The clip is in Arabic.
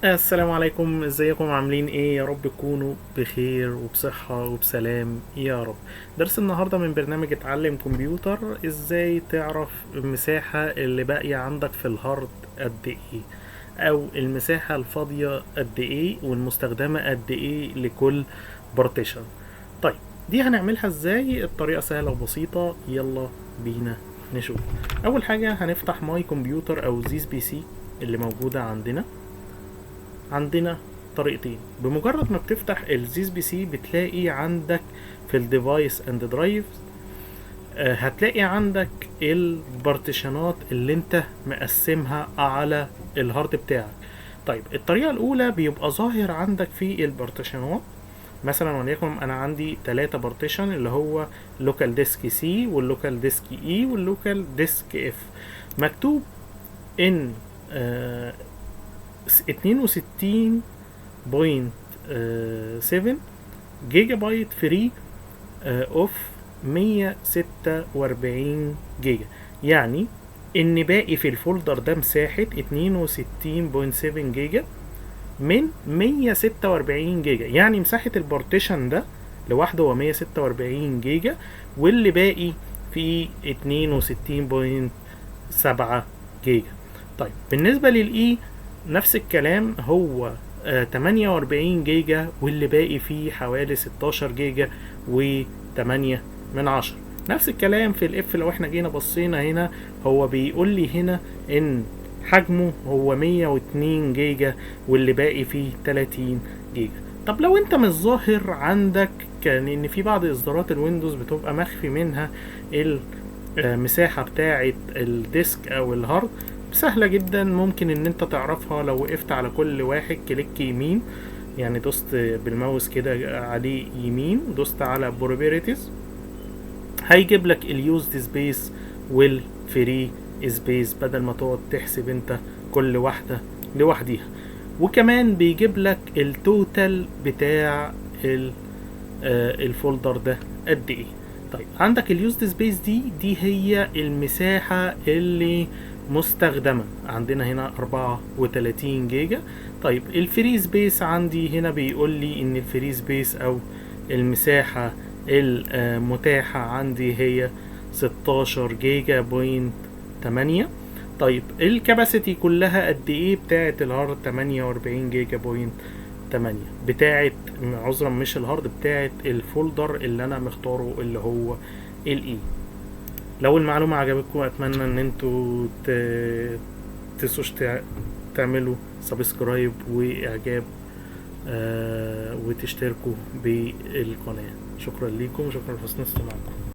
السلام عليكم، ازيكم؟ عاملين ايه؟ يا رب تكونوا بخير وبصحة وبسلام يا رب. درس النهاردة من برنامج اتعلم كمبيوتر، ازاي تعرف المساحة اللي باقية عندك في الهارد قد ايه، او المساحة الفاضية قد ايه والمستخدمة قد ايه لكل بارتيشن. طيب، دي هنعملها ازاي؟ الطريقة سهلة وبسيطة، يلا بينا نشوف. اول حاجة هنفتح ماي كمبيوتر او زيس بي سي اللي موجودة عندنا طريقتين. بمجرد ما بتفتح الزيس بي سي بتلاقي عندك في الديفايس اند درايف هتلاقي عندك البارتيشنات اللي انت مقسمها على الهارد بتاعك. طيب، الطريقة الأولى بيبقى ظاهر عندك في البارتيشنات، مثلا وليكن أنا عندي 3 بارتيشن اللي هو لوكال ديسك سي واللوكال ديسك اي واللوكال ديسك اف، مكتوب ان 62.7 جيجا بايت فري اوف 146 جيجا، يعني ان باقي في الفولدر ده مساحة 62.7 جيجا من 146 جيجا، يعني مساحة البارتيشن ده لوحده هو 146 جيجا، واللي باقي في 62.7 جيجا. طيب، بالنسبة للإي نفس الكلام، هو 48 جيجا واللي باقي فيه حوالي 16 جيجا و8 من 10. نفس الكلام في الاف، لو احنا جينا بصينا هنا هو بيقول لي هنا ان حجمه هو 102 جيجا واللي باقي فيه 30 جيجا. طب لو انت مش ظاهر عندك، كان ان في بعض اصدارات الويندوز بتبقى مخفي منها المساحة بتاعة الديسك او الهارد، سهلة جدا ممكن ان انت تعرفها لو وقفت على كل واحد كليك يمين، يعني دوست بالماوس كده عليه يمين، دوست على بروبرتيز، هيجيب لك اليوزد سبيس والفري سبيس بدل ما تقعد تحسب انت كل واحدة لوحديها. وكمان بيجيب لك التوتال بتاع الفولدر ده قد ايه. طيب، عندك اليوزد سبيس دي هي المساحة اللي مستخدمة عندنا هنا 34 جيجا. طيب، الفري سبيس عندي هنا بيقول لي ان الفري سبيس او المساحة المتاحة عندي هي 16 جيجا بوينت 8. طيب، الكباسيتي كلها قد ايه بتاعة الهارد؟ 48 جيجا بوينت 8 بتاعة، عذرا مش الهارد، بتاعة الفولدر اللي انا مختاره اللي هو الاي. لو المعلومة عجبتكم اتمنى ان انتوا تنسوش تعملوا سبسكرايب واعجاب وتشتركوا بالقناة. شكرا لكم، شكرا لحسن استماعكم.